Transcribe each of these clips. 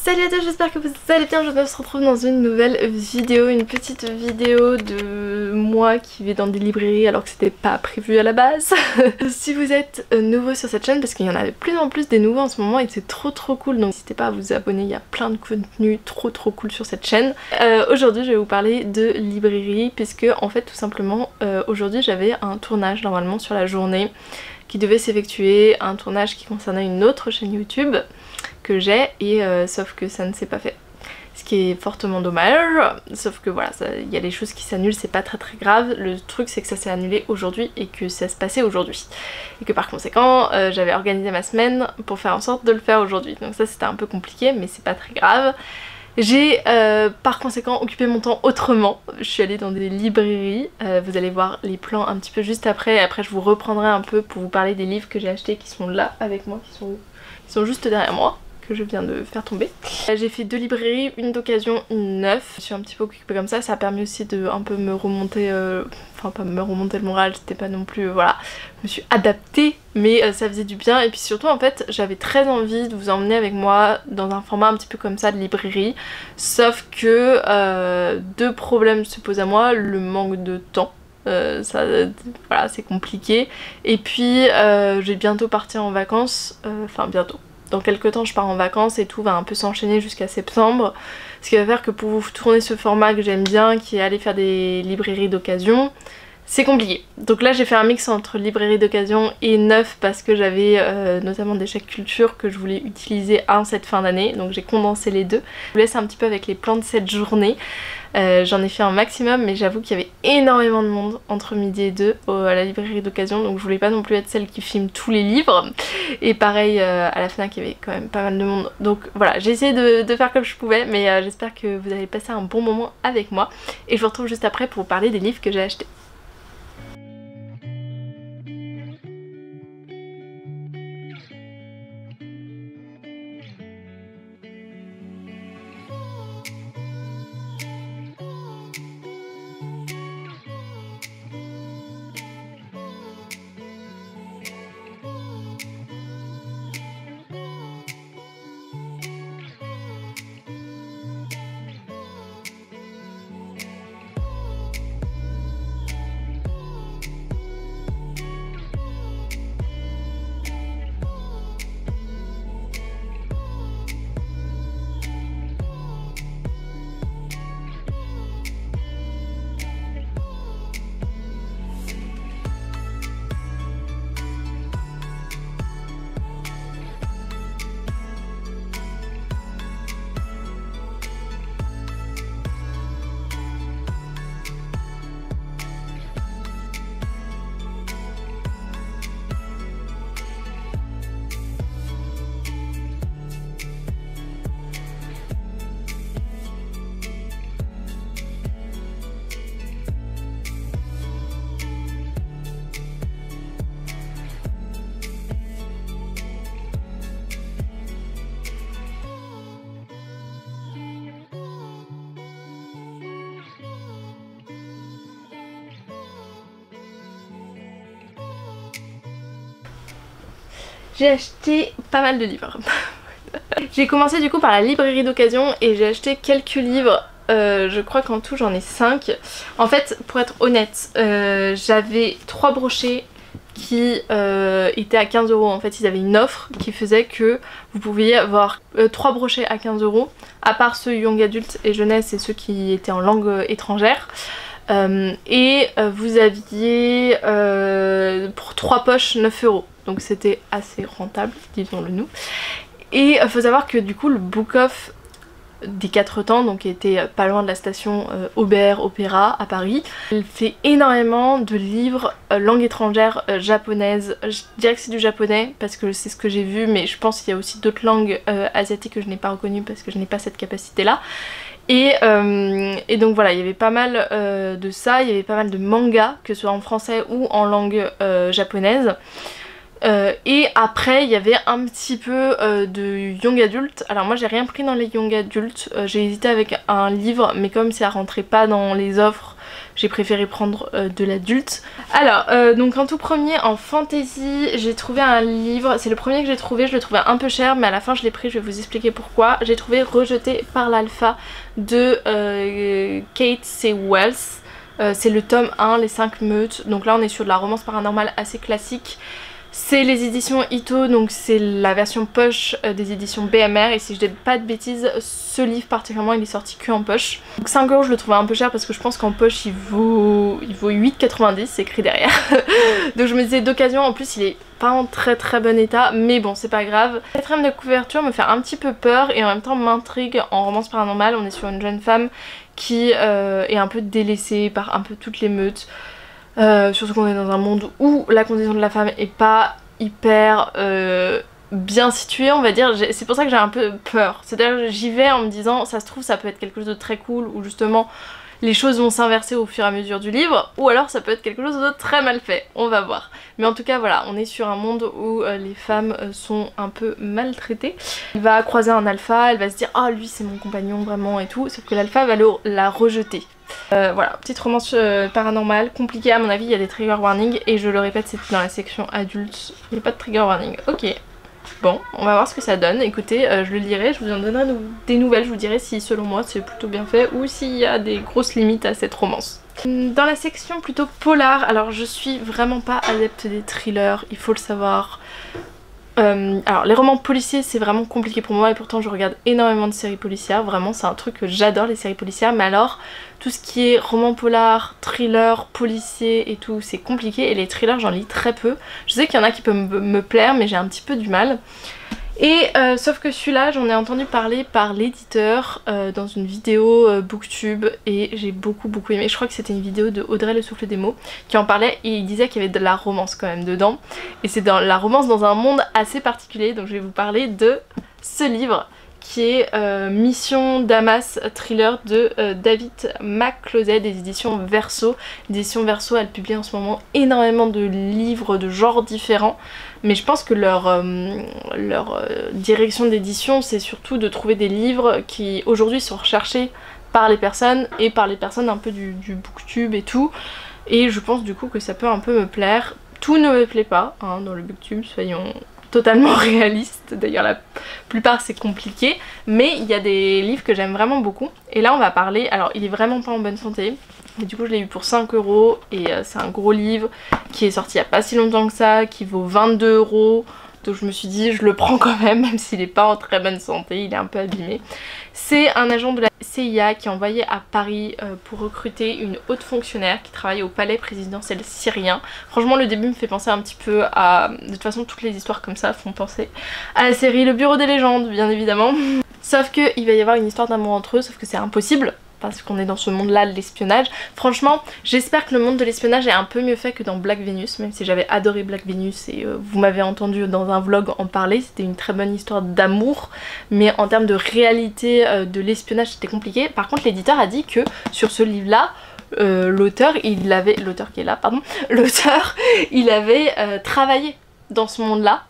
Salut à tous, j'espère que vous allez bien. Je se retrouve dans une nouvelle vidéo, une petite vidéo de moi qui vais dans des librairies alors que c'était pas prévu à la base. Si vous êtes nouveau sur cette chaîne, parce qu'il y en a de plus en plus des nouveaux en ce moment et c'est trop cool, donc n'hésitez pas à vous abonner, il y a plein de contenu trop cool sur cette chaîne. Aujourd'hui je vais vous parler de librairie puisque en fait tout simplement aujourd'hui j'avais un tournage normalement sur la journée qui devait s'effectuer, un tournage qui concernait une autre chaîne YouTube que j'ai et sauf que ça ne s'est pas fait. Ce qui est fortement dommage, sauf que voilà, il y a des choses qui s'annulent, c'est pas très grave. Le truc c'est que ça s'est annulé aujourd'hui et que ça se passait aujourd'hui. Et que par conséquent, j'avais organisé ma semaine pour faire en sorte de le faire aujourd'hui. Donc ça c'était un peu compliqué mais c'est pas très grave. J'ai par conséquent occupé mon temps autrement. Je suis allée dans des librairies, vous allez voir les plans un petit peu juste après. Et après je vous reprendrai un peu pour vous parler des livres que j'ai achetés qui sont là avec moi, qui sont juste derrière moi, que je viens de faire tomber. J'ai fait 2 librairies, une d'occasion, une neuve. Je suis un petit peu occupée comme ça a permis aussi de un peu me remonter, enfin pas me remonter le moral, c'était pas non plus, voilà, je me suis adaptée, mais ça faisait du bien. Et puis surtout en fait j'avais très envie de vous emmener avec moi dans un format un petit peu comme ça de librairie, sauf que 2 problèmes se posent à moi, le manque de temps. Voilà, c'est compliqué. Et puis je vais bientôt partir en vacances, enfin bientôt. Dans quelques temps je pars en vacances et tout va un peu s'enchaîner jusqu'à septembre. Ce qui va faire que pour vous tourner ce format que j'aime bien, qui est aller faire des librairies d'occasion, c'est compliqué. Donc là j'ai fait un mix entre librairie d'occasion et neuf parce que j'avais notamment des chèques culture que je voulais utiliser en cette fin d'année. Donc j'ai condensé les deux. Je vous laisse un petit peu avec les plans de cette journée. J'en ai fait un maximum mais j'avoue qu'il y avait énormément de monde entre midi et 2 à la librairie d'occasion, donc je voulais pas non plus être celle qui filme tous les livres. Et pareil à la Fnac il y avait quand même pas mal de monde, donc voilà, j'ai essayé de faire comme je pouvais, mais j'espère que vous allez passer un bon moment avec moi et je vous retrouve juste après pour vous parler des livres que j'ai achetés. J'ai acheté pas mal de livres. J'ai commencé du coup par la librairie d'occasion et j'ai acheté quelques livres. Je crois qu'en tout j'en ai 5. En fait, pour être honnête, j'avais 3 brochets qui étaient à 15 €. En fait, ils avaient une offre qui faisait que vous pouviez avoir 3 brochets à 15 €, à part ceux young adultes et jeunesse et ceux qui étaient en langue étrangère. Vous aviez pour 3 poches 9 €. Donc c'était assez rentable, disons-le nous. Et il faut savoir que du coup le book-off des 4 temps, donc qui était pas loin de la station Aubert Opéra à Paris, elle fait énormément de livres langue étrangère japonaise. Je dirais que c'est du japonais parce que c'est ce que j'ai vu, mais je pense qu'il y a aussi d'autres langues asiatiques que je n'ai pas reconnues parce que je n'ai pas cette capacité là. Et donc voilà, il y avait pas mal de ça, il y avait pas mal de mangas, que ce soit en français ou en langue japonaise. Et après il y avait un petit peu de young adult. Alors moi j'ai rien pris dans les young adultes, j'ai hésité avec un livre mais comme ça rentrait pas dans les offres, j'ai préféré prendre de l'adulte. Alors donc en tout premier en fantasy j'ai trouvé un livre, c'est le premier que j'ai trouvé, je le trouvais un peu cher mais à la fin je l'ai pris, je vais vous expliquer pourquoi. J'ai trouvé Rejeté par l'alpha de Kate C. Wells. C'est le tome 1, les 5 meutes, donc là on est sur de la romance paranormale assez classique. C'est les éditions Ito, donc c'est la version poche des éditions BMR, et si je dis pas de bêtises, ce livre particulièrement il est sorti que en poche. Donc 5 € je le trouvais un peu cher parce que je pense qu'en poche il vaut 8,90, c'est écrit derrière. Donc je me disais d'occasion, en plus il est pas en très bon état, mais bon c'est pas grave. La quatrième de couverture me fait un petit peu peur et en même temps m'intrigue en romance paranormale. On est sur une jeune femme qui est un peu délaissée par un peu toutes les meutes. Surtout qu'on est dans un monde où la condition de la femme est pas hyper bien située, on va dire. C'est pour ça que j'ai un peu peur. C'est-à-dire j'y vais en me disant ça se trouve ça peut être quelque chose de très cool où justement les choses vont s'inverser au fur et à mesure du livre, ou alors ça peut être quelque chose de très mal fait, on va voir. Mais en tout cas voilà, on est sur un monde où les femmes sont un peu maltraitées. Elle va croiser un alpha, elle va se dire ah lui c'est mon compagnon vraiment et tout, sauf que l'alpha va la rejeter. Voilà, petite romance paranormale, compliquée à mon avis, il y a des trigger warnings et je le répète c'est dans la section adulte, il n'y a pas de trigger warning, ok. Bon, on va voir ce que ça donne, écoutez, je le lirai, je vous en donnerai des nouvelles, je vous dirai si selon moi c'est plutôt bien fait ou s'il y a des grosses limites à cette romance. Dans la section plutôt polar, alors je suis vraiment pas adepte des thrillers, il faut le savoir. Alors les romans policiers c'est vraiment compliqué pour moi et pourtant je regarde énormément de séries policières, vraiment c'est un truc que j'adore les séries policières, mais alors tout ce qui est roman polar, thriller, policier et tout c'est compliqué et les thrillers j'en lis très peu. Je sais qu'il y en a qui peuvent me plaire mais j'ai un petit peu du mal. Et sauf que celui-là j'en ai entendu parler par l'éditeur dans une vidéo booktube et j'ai beaucoup aimé. Je crois que c'était une vidéo de Audrey le souffle des mots qui en parlait et il disait qu'il y avait de la romance quand même dedans. Et c'est dans la romance dans un monde assez particulier, donc je vais vous parler de ce livre qui est Mission Damas thriller de David McCloskey des éditions Verso. L'édition Verso elle publie en ce moment énormément de livres de genres différents, mais je pense que leur direction d'édition c'est surtout de trouver des livres qui aujourd'hui sont recherchés par les personnes et par les personnes un peu du booktube et tout, et je pense du coup que ça peut un peu me plaire. Tout ne me plaît pas hein, dans le booktube, soyons totalement réaliste, d'ailleurs la plupart c'est compliqué, mais il y a des livres que j'aime vraiment beaucoup et là on va parler, alors il est vraiment pas en bonne santé mais du coup je l'ai eu pour 5 € et c'est un gros livre qui est sorti il y a pas si longtemps que ça, qui vaut 22 €, donc je me suis dit je le prends quand même s'il est pas en très bonne santé, il est un peu abîmé. C'est un agent de la CIA qui est envoyé à Paris pour recruter une haute fonctionnaire qui travaille au palais présidentiel syrien. Franchement le début me fait penser un petit peu à... De toute façon toutes les histoires comme ça font penser à la série Le Bureau des légendes bien évidemment. Sauf qu'il va y avoir une histoire d'amour entre eux, sauf que c'est impossible parce qu'on est dans ce monde là de l'espionnage. Franchement j'espère que le monde de l'espionnage est un peu mieux fait que dans Black Venus, même si j'avais adoré Black Venus et vous m'avez entendu dans un vlog en parler, c'était une très bonne histoire d'amour, mais en termes de réalité de l'espionnage c'était compliqué. Par contre l'éditeur a dit que sur ce livre là l'auteur il avait travaillé dans ce monde là.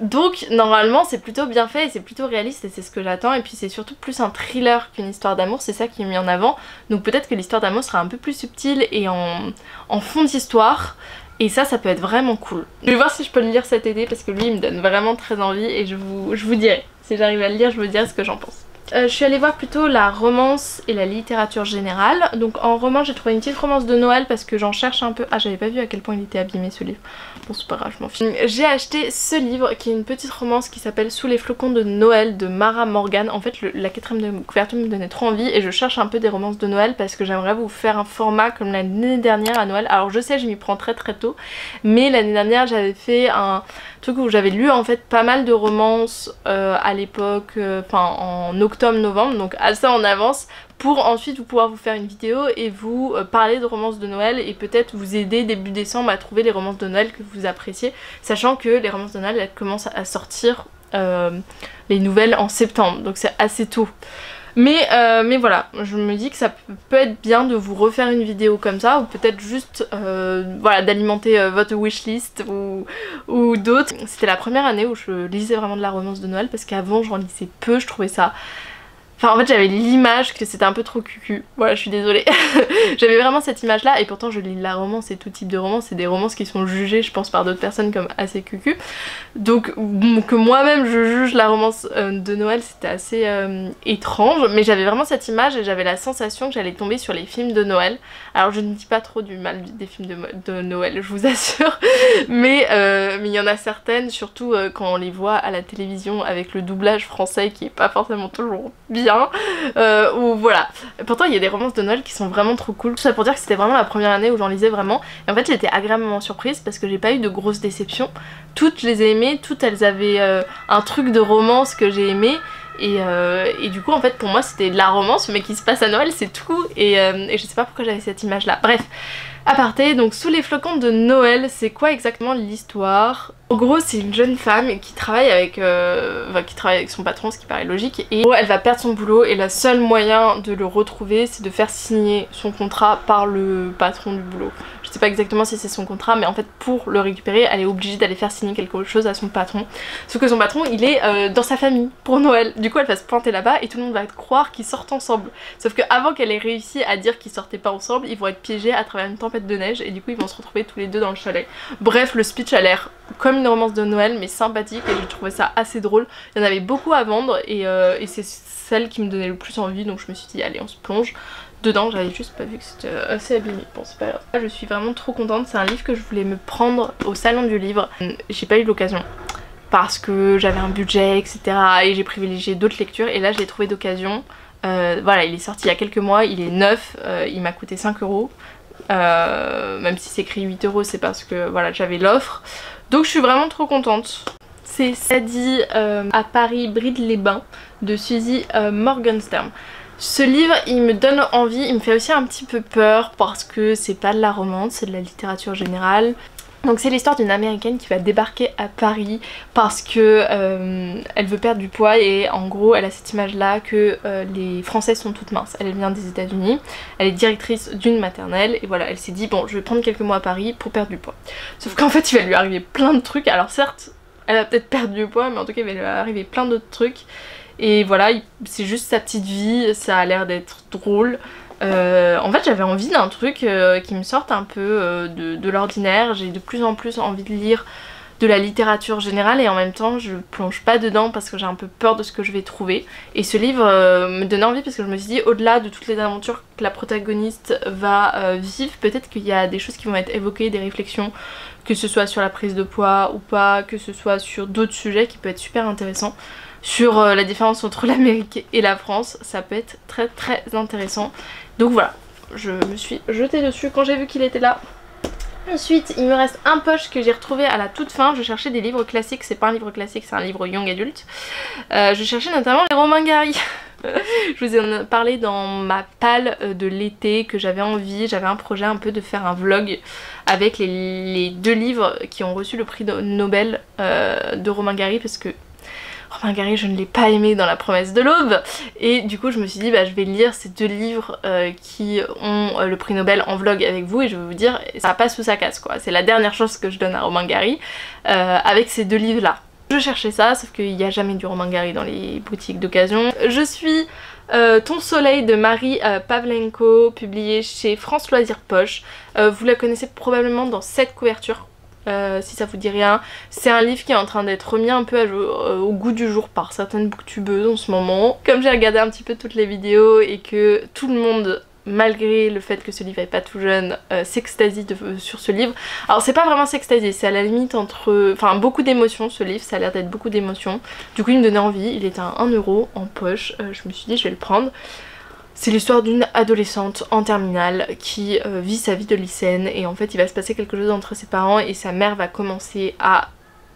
Donc normalement c'est plutôt bien fait et c'est plutôt réaliste et c'est ce que j'attends, et puis c'est surtout plus un thriller qu'une histoire d'amour, c'est ça qui est mis en avant, donc peut-être que l'histoire d'amour sera un peu plus subtile et en fond d'histoire, et ça peut être vraiment cool. Je vais voir si je peux le lire cet été parce que lui il me donne vraiment très envie et je vous dirai, si j'arrive à le lire je vous dirai ce que j'en pense. Je suis allée voir plutôt la romance et la littérature générale. Donc en roman j'ai trouvé une petite romance de Noël parce que j'en cherche un peu. Ah j'avais pas vu à quel point il était abîmé ce livre. Bon c'est pas grave, je m'en fiche. J'ai acheté ce livre qui est une petite romance qui s'appelle Sous les flocons de Noël de Mara Morgan. En fait la quatrième de couverture me donnait trop envie et je cherche un peu des romances de Noël parce que j'aimerais vous faire un format comme l'année dernière à Noël. Alors je sais je m'y prends très tôt, mais l'année dernière j'avais fait un truc où j'avais lu en fait pas mal de romances à l'époque, en octobre-novembre, donc assez en avance, pour ensuite pouvoir vous faire une vidéo et vous parler de romances de Noël et peut-être vous aider début décembre à trouver les romances de Noël que vous appréciez, sachant que les romances de Noël elles commencent à sortir les nouvelles en septembre, donc c'est assez tôt. Mais voilà, je me dis que ça peut être bien de vous refaire une vidéo comme ça, ou peut-être juste voilà, d'alimenter votre wishlist ou d'autres. C'était la première année où je lisais vraiment de la romance de Noël, parce qu'avant j'en lisais peu, je trouvais ça Enfin en fait j'avais l'image que c'était un peu trop cucu, voilà je suis désolée. J'avais vraiment cette image là et pourtant je lis la romance et tout type de romance, c'est des romances qui sont jugées je pense par d'autres personnes comme assez cucu. Donc que moi-même je juge la romance de Noël c'était assez étrange, mais j'avais vraiment cette image et j'avais la sensation que j'allais tomber sur les films de Noël. Alors je ne dis pas trop du mal des films de Noël je vous assure, mais il y en a certaines surtout quand on les voit à la télévision avec le doublage français qui est pas forcément toujours bien. Ou voilà. Pourtant il y a des romances de Noël qui sont vraiment trop cool. Tout ça pour dire que c'était vraiment la première année où j'en lisais vraiment. Et en fait j'étais agréablement surprise parce que j'ai pas eu de grosses déceptions. Toutes je les ai aimées, toutes elles avaient un truc de romance que j'ai aimé. Et du coup en fait pour moi c'était de la romance mais qui se passe à Noël c'est tout et je sais pas pourquoi j'avais cette image là. Bref, aparté, donc Sous les flocons de Noël, c'est quoi exactement l'histoire? En gros c'est une jeune femme qui travaille avec son patron, ce qui paraît logique, et elle va perdre son boulot et le seul moyen de le retrouver c'est de faire signer son contrat par le patron du boulot. Je sais pas exactement si c'est son contrat mais en fait pour le récupérer elle est obligée d'aller faire signer quelque chose à son patron. Sauf que son patron il est dans sa famille pour Noël, du coup elle va se pointer là-bas et tout le monde va croire qu'ils sortent ensemble. Sauf que avant qu'elle ait réussi à dire qu'ils sortaient pas ensemble, ils vont être piégés à travers une tempête de neige et du coup ils vont se retrouver tous les deux dans le chalet. Bref, le speech a l'air comme une romance de Noël mais sympathique et j'ai trouvé ça assez drôle. Il y en avait beaucoup à vendre et c'est celle qui me donnait le plus envie donc je me suis dit allez on se plonge dedans. J'avais juste pas vu que c'était assez abîmé, bon c'est pas grave. Je suis vraiment trop contente, c'est un livre que je voulais me prendre au salon du livre, j'ai pas eu l'occasion parce que j'avais un budget etc et j'ai privilégié d'autres lectures et là je l'ai trouvé d'occasion. Voilà, il est sorti il y a quelques mois, il est neuf, il m'a coûté 5 €. Même si c'est écrit 8 € c'est parce que voilà j'avais l'offre, donc je suis vraiment trop contente. C'est Sadie à Paris Bride-les-Bains de Suzy Morgenstern. Ce livre il me donne envie, il me fait aussi un petit peu peur parce que c'est pas de la romance, c'est de la littérature générale. Donc c'est l'histoire d'une américaine qui va débarquer à Paris parce que elle veut perdre du poids et en gros elle a cette image là que les Françaises sont toutes minces. Elle vient des États-Unis, elle est directrice d'une maternelle et voilà elle s'est dit bon je vais prendre quelques mois à Paris pour perdre du poids. Sauf qu'en fait il va lui arriver plein de trucs, alors certes elle va peut-être perdre du poids mais en tout cas il va lui arriver plein d'autres trucs. Et voilà, c'est juste sa petite vie, ça a l'air d'être drôle. En fait j'avais envie d'un truc qui me sorte un peu de l'ordinaire. J'ai de plus en plus envie de lire de la littérature générale et en même temps je plonge pas dedans parce que j'ai un peu peur de ce que je vais trouver. Et ce livre me donnait envie parce que je me suis dit au-delà de toutes les aventures que la protagoniste va vivre, peut-être qu'il y a des choses qui vont être évoquées, des réflexions, que ce soit sur la prise de poids ou pas, que ce soit sur d'autres sujets qui peuvent être super intéressants. Sur la différence entre l'Amérique et la France, ça peut être très très intéressant. Donc voilà, je me suis jetée dessus quand j'ai vu qu'il était là. Ensuite, il me reste un poche que j'ai retrouvé à la toute fin. Je cherchais des livres classiques, c'est pas un livre classique, c'est un livre young adulte. Je cherchais notamment les Romain Gary. Je vous en ai parlé dans ma palle de l'été que j'avais envie, j'avais un projet un peu de faire un vlog avec les deux livres qui ont reçu le prix Nobel de Romain Gary parce que Romain Gary je ne l'ai pas aimé dans La promesse de l'aube et du coup je me suis dit bah je vais lire ces deux livres qui ont le prix Nobel en vlog avec vous et je vais vous dire ça passe ou ça casse quoi. C'est la dernière chance que je donne à Romain Gary avec ces deux livres là. Je cherchais ça sauf qu'il n'y a jamais du Romain Gary dans les boutiques d'occasion. Je suis Ton soleil de Marie Pavlenko publié chez France Loisirs Poche. Vous la connaissez probablement dans cette couverture. Si ça vous dit rien, c'est un livre qui est en train d'être remis un peu au goût du jour par certaines booktubeuses en ce moment. Comme j'ai regardé un petit peu toutes les vidéos et que tout le monde, malgré le fait que ce livre est pas tout jeune, s'extasie sur ce livre. Alors c'est pas vraiment s'extasier, c'est à la limite entre... Enfin beaucoup d'émotions ce livre, ça a l'air d'être beaucoup d'émotions. Du coup il me donnait envie, il était à 1 € en poche, je me suis dit je vais le prendre. C'est l'histoire d'une adolescente en terminale qui vit sa vie de lycéenne et en fait il va se passer quelque chose entre ses parents et sa mère va commencer à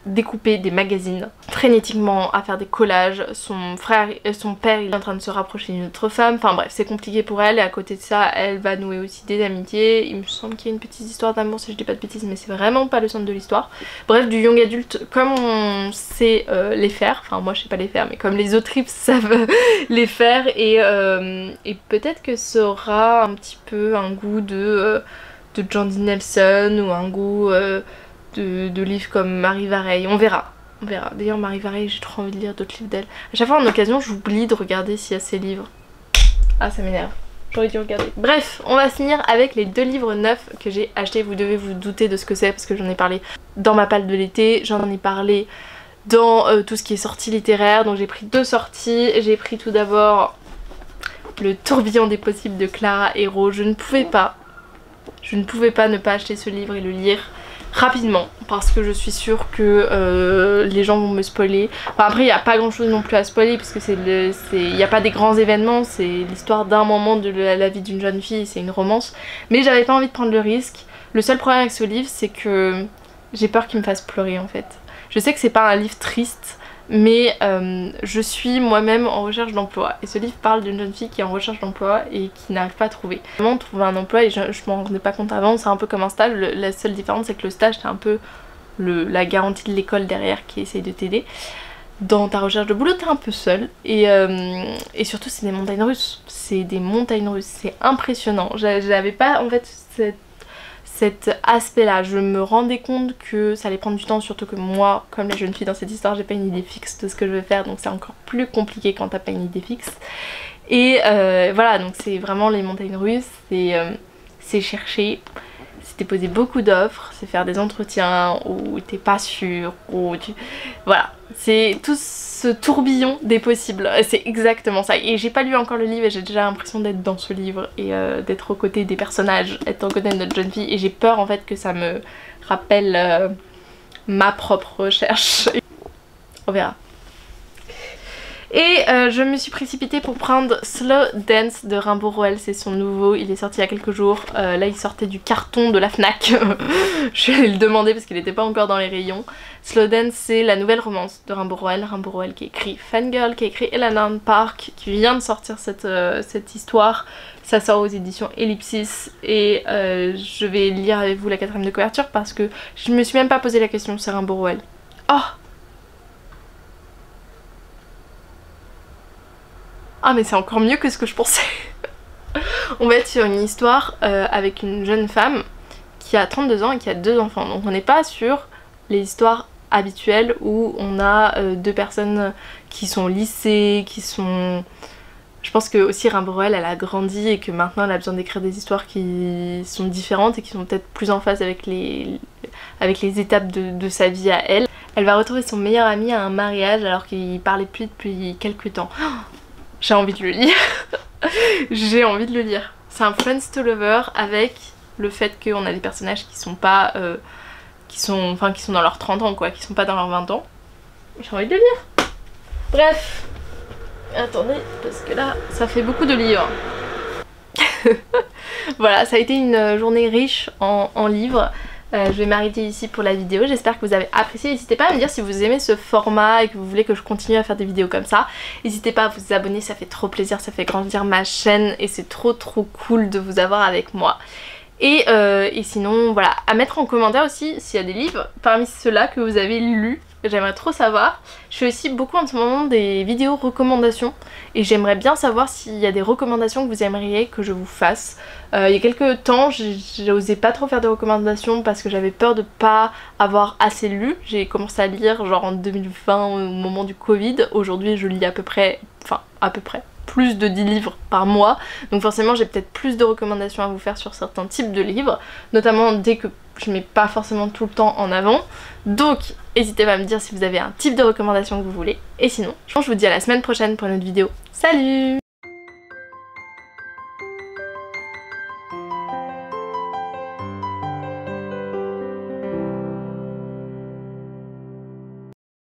découper des magazines frénétiquement, à faire des collages. Son père il est en train de se rapprocher d'une autre femme, enfin bref c'est compliqué pour elle et à côté de ça elle va nouer aussi des amitiés. Il me semble qu'il y a une petite histoire d'amour si je dis pas de bêtises mais c'est vraiment pas le centre de l'histoire. Bref du young adulte comme on sait les faire, enfin moi je sais pas les faire mais comme les autrices savent les faire et peut-être que ça aura un petit peu un goût de Jandy Nelson ou un goût de livres comme Marie Vareille, on verra. On verra. D'ailleurs Marie Varey, j'ai trop envie de lire d'autres livres d'elle. À chaque fois en occasion j'oublie de regarder s'il y a ses livres. Ah ça m'énerve. J'aurais dû regarder. Bref, on va finir avec les 2 livres neufs que j'ai achetés. Vous devez vous douter de ce que c'est parce que j'en ai parlé dans ma palle de l'été. J'en ai parlé dans tout ce qui est sortie littéraire. Donc j'ai pris 2 sorties. J'ai pris tout d'abord Le tourbillon des possibles de Clara Hérault. Je ne pouvais pas ne pas acheter ce livre et le lire rapidement parce que je suis sûre que les gens vont me spoiler. Enfin, après il n'y a pas grand chose non plus à spoiler parce que il n'y a pas des grands événements, c'est l'histoire d'un moment de la vie d'une jeune fille, c'est une romance. Mais j'avais pas envie de prendre le risque. Le seul problème avec ce livre c'est que j'ai peur qu'il me fasse pleurer en fait. Je sais que c'est pas un livre triste mais je suis moi-même en recherche d'emploi et ce livre parle d'une jeune fille qui est en recherche d'emploi et qui n'arrive pas à trouver. Vraiment trouver un emploi et je m'en rendais pas compte avant, c'est un peu comme un stage, la seule différence c'est que le stage c'est un peu la garantie de l'école derrière qui essaye de t'aider. Dans ta recherche de boulot t'es un peu seule et surtout c'est des montagnes russes, c'est impressionnant. J'avais pas en fait cet aspect là, je me rendais compte que ça allait prendre du temps, surtout que moi comme la jeune fille dans cette histoire j'ai pas une idée fixe de ce que je vais faire donc c'est encore plus compliqué quand t'as pas une idée fixe et voilà donc c'est vraiment les montagnes russes, c'est chercher, c'est déposer beaucoup d'offres, c'est faire des entretiens où t'es pas sûr, voilà c'est tout ce tourbillon des possibles, c'est exactement ça et j'ai pas lu encore le livre et j'ai déjà l'impression d'être dans ce livre et d'être aux côtés des personnages, être aux côtés de notre jeune fille et j'ai peur en fait que ça me rappelle ma propre recherche. On verra. Et je me suis précipitée pour prendre Slow Dance de Rimbaud Roel, c'est son nouveau, il est sorti il y a quelques jours, là il sortait du carton de la Fnac, je suis allée le demander parce qu'il n'était pas encore dans les rayons. Slow Dance c'est la nouvelle romance de Rimbaud Roel qui a écrit Fangirl, qui a écrit Eleanor Park, qui vient de sortir cette histoire, ça sort aux éditions Ellipsis et je vais lire avec vous la 4ème de couverture parce que je me suis même pas posé la question, c'est Rimbaud Roel. Oh! Ah mais c'est encore mieux que ce que je pensais. On va être sur une histoire avec une jeune femme qui a 32 ans et qui a 2 enfants. Donc on n'est pas sur les histoires habituelles où on a 2 personnes qui sont au lycée, qui sont... Je pense que aussi Rimbaud Roel elle a grandi et que maintenant elle a besoin d'écrire des histoires qui sont différentes et qui sont peut-être plus en phase avec les étapes de sa vie à elle. Elle va retrouver son meilleur ami à un mariage alors qu'il parlait plus depuis quelques temps. Oh, j'ai envie de le lire. J'ai envie de le lire. C'est un Friends to Lover avec le fait qu'on a des personnages qui sont pas... qui sont dans leurs 30 ans quoi, qui sont pas dans leurs 20 ans. J'ai envie de le lire. Bref. Attendez, parce que là, ça fait beaucoup de livres. Voilà, ça a été une journée riche en livres. Je vais m'arrêter ici pour la vidéo, j'espère que vous avez apprécié. N'hésitez pas à me dire si vous aimez ce format et que vous voulez que je continue à faire des vidéos comme ça. N'hésitez pas à vous abonner, ça fait trop plaisir, ça fait grandir ma chaîne et c'est trop cool de vous avoir avec moi. Et sinon voilà, à mettre en commentaire aussi s'il y a des livres parmi ceux-là que vous avez lus. J'aimerais trop savoir. Je fais aussi beaucoup en ce moment des vidéos recommandations et j'aimerais bien savoir s'il y a des recommandations que vous aimeriez que je vous fasse. Il y a quelques temps j'osais pas trop faire des recommandations parce que j'avais peur de pas avoir assez lu. J'ai commencé à lire genre en 2020 au moment du Covid. Aujourd'hui je lis à peu près plus de 10 livres par mois, donc forcément j'ai peut-être plus de recommandations à vous faire sur certains types de livres, notamment dès que je mets pas forcément tout le temps en avant, donc n'hésitez pas à me dire si vous avez un type de recommandation que vous voulez, et sinon je vous dis à la semaine prochaine pour une autre vidéo. Salut!